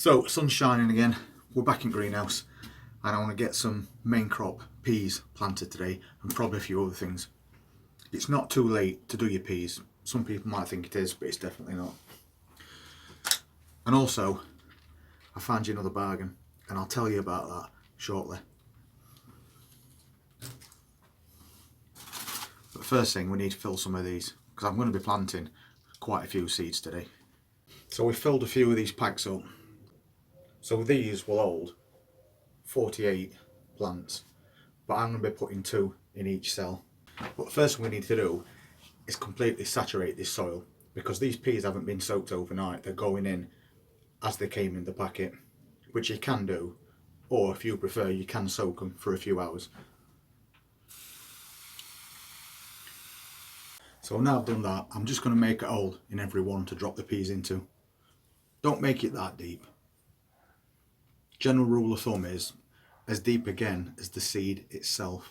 So, sun's shining again, we're back in greenhouse, and I want to get some main crop peas planted today, and probably a few other things. It's not too late to do your peas. Some people might think it is, but it's definitely not. And also, I found you another bargain, and I'll tell you about that shortly. But first thing, we need to fill some of these, because I'm going to be planting quite a few seeds today. So we filled a few of these packs up. So these will hold 48 plants, but I'm going to be putting 2 in each cell. But the first thing we need to do is completely saturate this soil, because these peas haven't been soaked overnight. They're going in as they came in the packet, which you can do, or if you prefer, you can soak them for a few hours. So now I've done that, I'm just going to make a hole in every one to drop the peas into. Don't make it that deep. General rule of thumb is as deep again as the seed itself.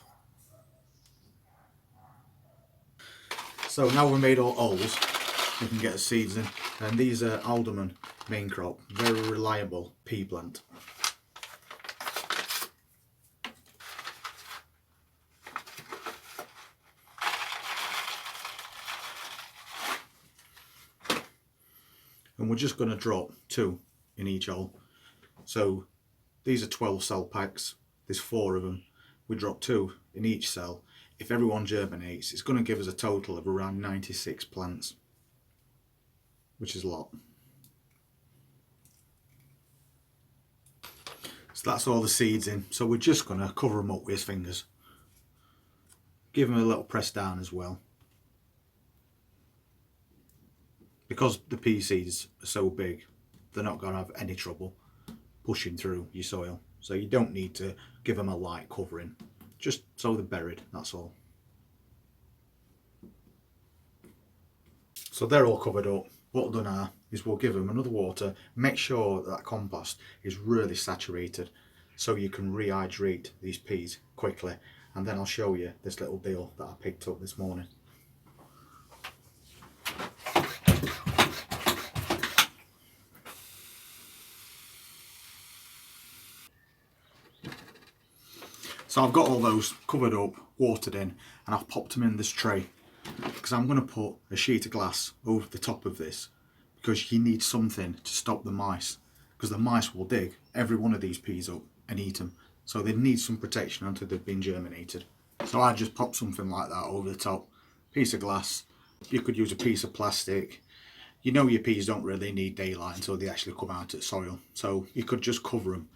So now we've made all holes, we can get the seeds in, and these are Alderman main crop, very reliable pea plant. And we're just going to drop 2 in each hole. So these are 12 cell packs, there's 4 of them. We drop 2 in each cell. If everyone germinates, it's going to give us a total of around 96 plants, which is a lot. So that's all the seeds in. So we're just going to cover them up with his fingers. Give them a little press down as well. Because the pea seeds are so big, they're not going to have any trouble pushing through your soil. So you don't need to give them a light covering, just so they're buried, that's all. So they're all covered up. What we'll do now is we'll give them another water, make sure that compost is really saturated so you can rehydrate these peas quickly, and then I'll show you this little deal that I picked up this morning. So I've got all those covered up, watered in, and I've popped them in this tray because I'm going to put a sheet of glass over the top of this, because you need something to stop the mice, because the mice will dig every one of these peas up and eat them. So they need some protection until they've been germinated. So I just pop something like that over the top, piece of glass. You could use a piece of plastic. You know your peas don't really need daylight until they actually come out of soil, so you could just cover them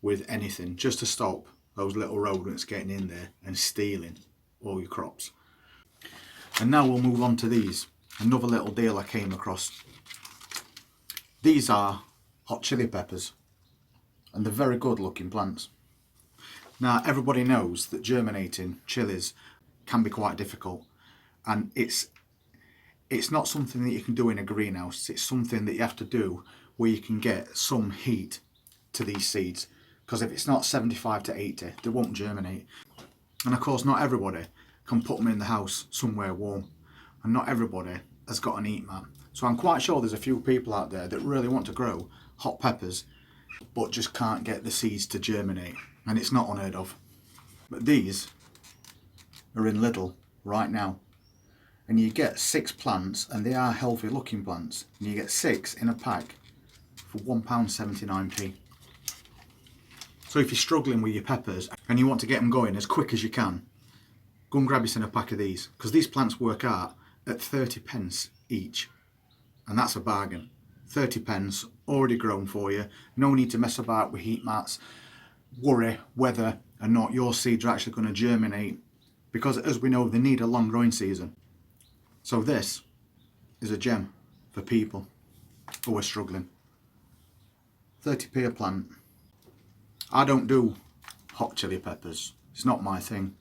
with anything just to stop those little rodents getting in there and stealing all your crops. And now we'll move on to these. Another little deal I came across. These are hot chili peppers, and they're very good looking plants. Now everybody knows that germinating chilies can be quite difficult, and it's not something that you can do in a greenhouse. It's something that you have to do where you can get some heat to these seeds, because if it's not 75 to 80, they won't germinate. And of course not everybody can put them in the house somewhere warm, and not everybody has got an heat mat. So I'm quite sure there's a few people out there that really want to grow hot peppers but just can't get the seeds to germinate, and it's not unheard of. But these are in Lidl right now, and you get 6 plants, and they are healthy looking plants, and you get 6 in a pack for £1.79p. So if you're struggling with your peppers and you want to get them going as quick as you can, go and grab yourself a pack of these, because these plants work out at 30p each, and that's a bargain. 30p already grown for you, no need to mess about with heat mats, worry whether or not your seeds are actually going to germinate, because as we know, they need a long growing season. So this is a gem for people who are struggling. 30p a plant. I don't do hot chili peppers, it's not my thing,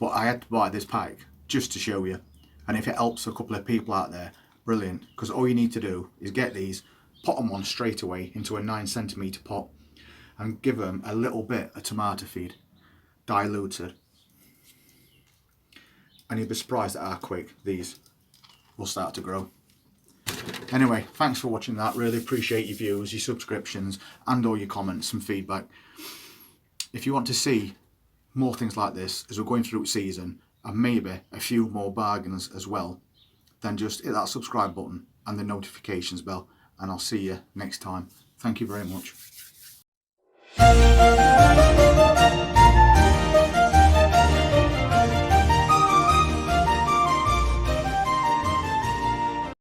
but I had to buy this pack just to show you, and if it helps a couple of people out there, brilliant, because all you need to do is get these, pot them on straight away into a 9cm pot, and give them a little bit of tomato feed, diluted, and you'll be surprised at how quick these will start to grow. Anyway, thanks for watching that. Really appreciate your views, your subscriptions, and all your comments and feedback. If you want to see more things like this as we're going through season, and maybe a few more bargains as well, then just hit that subscribe button and the notifications bell, and I'll see you next time. Thank you very much.